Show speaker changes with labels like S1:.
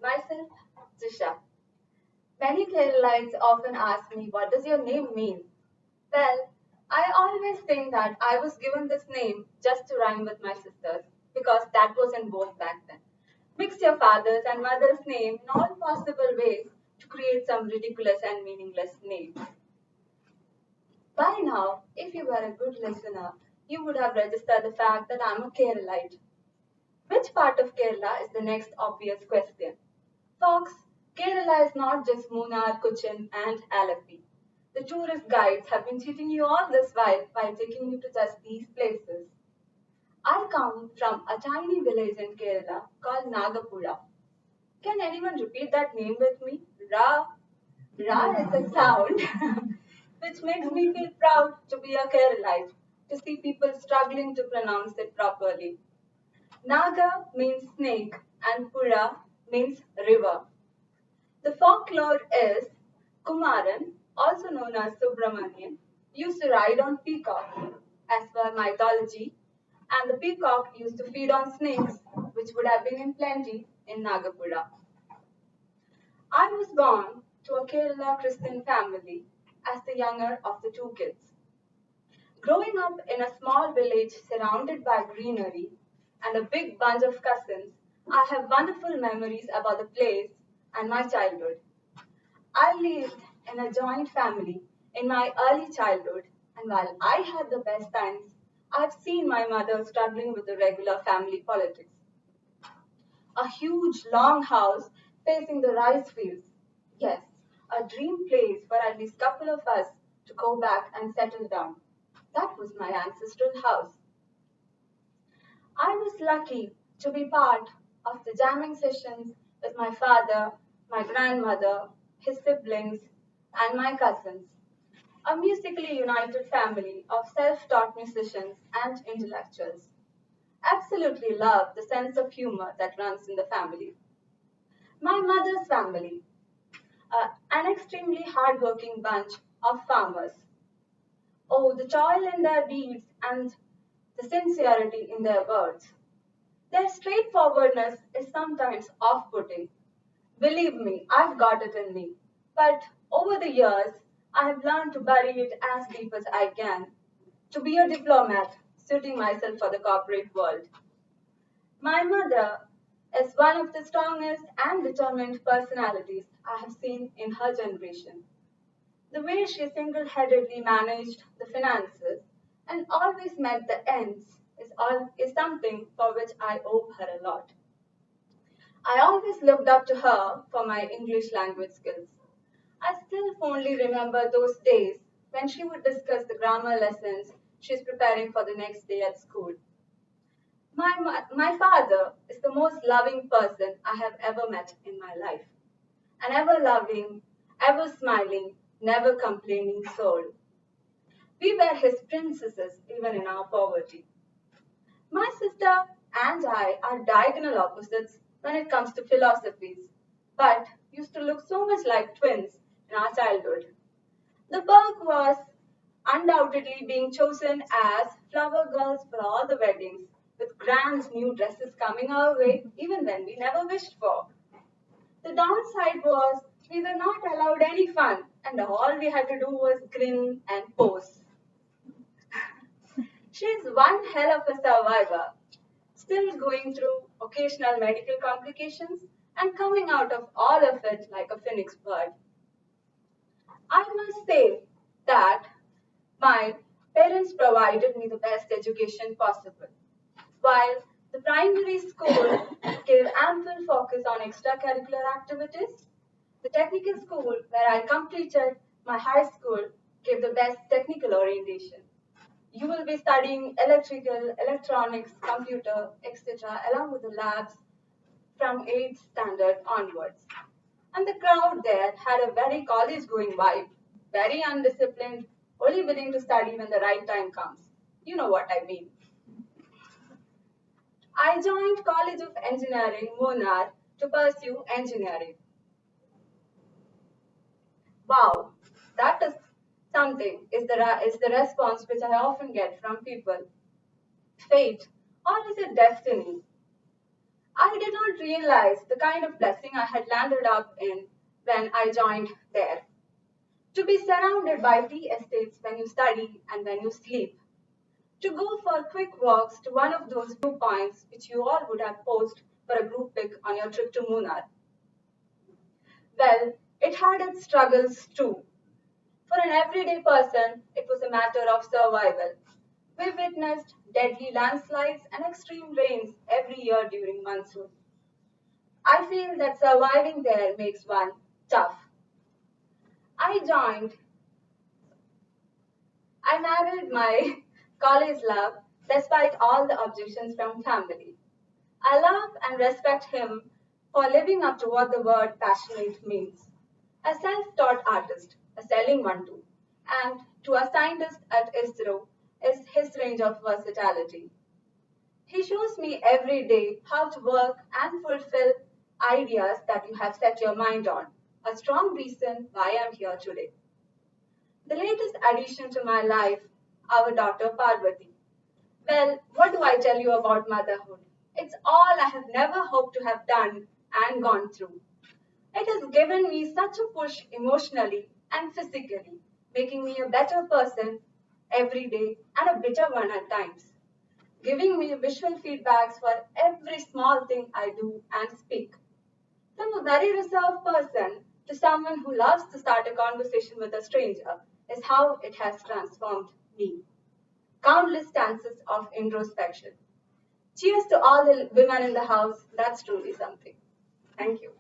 S1: Myself, Jisha. Many Keralites often ask me, what does your name mean? Well, I always think that I was given this name just to rhyme with my sisters, because that was in vogue back then. Mix your father's and mother's name in all possible ways to create some ridiculous and meaningless name. By now, if you were a good listener, you would have registered the fact that I'm a Keralite. Which part of Kerala is the next obvious question? Folks, Kerala is not just Munnar, Cochin, and Alapi. The tourist guides have been cheating you all this while by taking you to just these places. I come from a tiny village in Kerala called Nagapura. Can anyone repeat that name with me? Ra. Ra is a sound which makes me feel proud to be a Keralite, to see people struggling to pronounce it properly. Naga means snake and Pura means river. The folklore is Kumaran, also known as Subramanian, used to ride on peacock, as per mythology, and the peacock used to feed on snakes, which would have been in plenty in Nagapura. I was born to a Kerala Christian family as the younger of the two kids. Growing up in a small village surrounded by greenery and a big bunch of cousins, I have wonderful memories about the place and my childhood. I lived in a joint family in my early childhood, and while I had the best times, I've seen my mother struggling with the regular family politics. A huge, long house facing the rice fields. Yes, a dream place for at least a couple of us to go back and settle down. That was my ancestral house. I was lucky to be part of the jamming sessions with my father, my grandmother, his siblings, and my cousins. A musically united family of self taught musicians and intellectuals. Absolutely love the sense of humor that runs in the family. My mother's family, an extremely hardworking bunch of farmers. Oh, the toil in their deeds and the sincerity in their words. Their straightforwardness is sometimes off putting. Believe me, I've got it in me. But over the years, I have learned to bury it as deep as I can, to be a diplomat, suiting myself for the corporate world. My mother is one of the strongest and determined personalities I have seen in her generation. The way she single headedly managed the finances and always met the ends is something for which I owe her a lot. I always looked up to her for my English language skills. I still fondly remember those days when she would discuss the grammar lessons she's preparing for the next day at school. My father is the most loving person I have ever met in my life. An ever loving, ever smiling, never complaining soul. We were his princesses even in our poverty. My sister and I are diagonal opposites when it comes to philosophies, but used to look so much like twins in our childhood. The perk was undoubtedly being chosen as flower girls for all the weddings, with grand new dresses coming our way even when we never wished for. The downside was we were not allowed any fun, and all we had to do was grin and pose. She's one hell of a survivor, still going through occasional medical complications and coming out of all of it like a phoenix bird. I must say that my parents provided me the best education possible. While the primary school gave ample focus on extracurricular activities, the technical school where I completed my high school gave the best technical orientation. You will be studying electrical, electronics, computer, etc., along with the labs from 8th standard onwards. And the crowd there had a very college going vibe, very undisciplined, only willing to study when the right time comes. You know what I mean. I joined College of Engineering, Munnar, to pursue engineering. Wow, that is something, is the response which I often get from people. Fate, or is it destiny? I did not didn't realize the kind of blessing I had landed up in when I joined there. To be surrounded by tea estates when you study and when you sleep. To go for quick walks to one of those viewpoints which you all would have posed for a group pic on your trip to Munnar. Well, it had its struggles too. For an everyday person, it was a matter of survival. We witnessed deadly landslides and extreme rains every year during monsoon. I feel that surviving there makes one tough. I joined, I married my college love despite all the objections from family. I love and respect him for living up to what the word passionate means. A self taught artist, a selling one too, and to a scientist at ISRO is his range of versatility. He shows me every day how to work and fulfill ideas that you have set your mind on, a strong reason why I'm here today. The latest addition to my life, our daughter Parvati. Well, what do I tell you about motherhood? It's all I have never hoped to have done and gone through. It has given me such a push emotionally and physically, making me a better person every day and a bitter one at times, giving me visual feedbacks for every small thing I do and speak. From a very reserved person to someone who loves to start a conversation with a stranger is how it has transformed me. Countless stances of introspection. Cheers to all the women in the house. That's truly something. Thank you.